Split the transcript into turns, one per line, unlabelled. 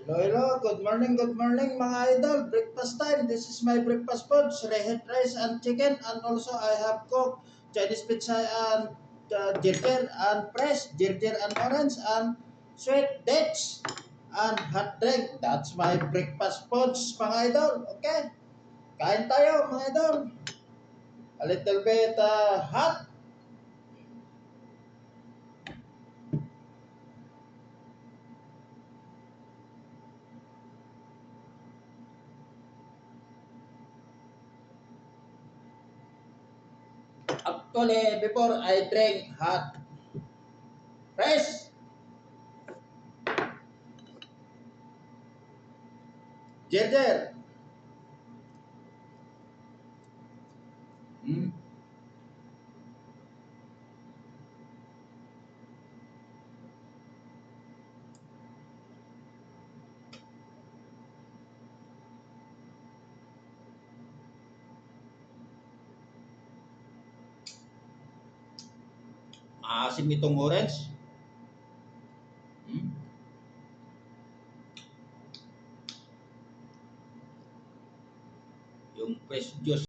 Hello, hello. Good morning mga idol. Breakfast time. This is my breakfast food. Reheat rice and chicken. And also I have cooked Chinese pizza and ginger and fresh, ginger and orange and sweet dates and hot drink. That's my breakfast foods mga idol. Okay? Kain tayo mga idol. A little bit hot. Actually, before I drink hot fresh ginger. Hmm. Maasim itong orange. Hmm? Yung fresh juice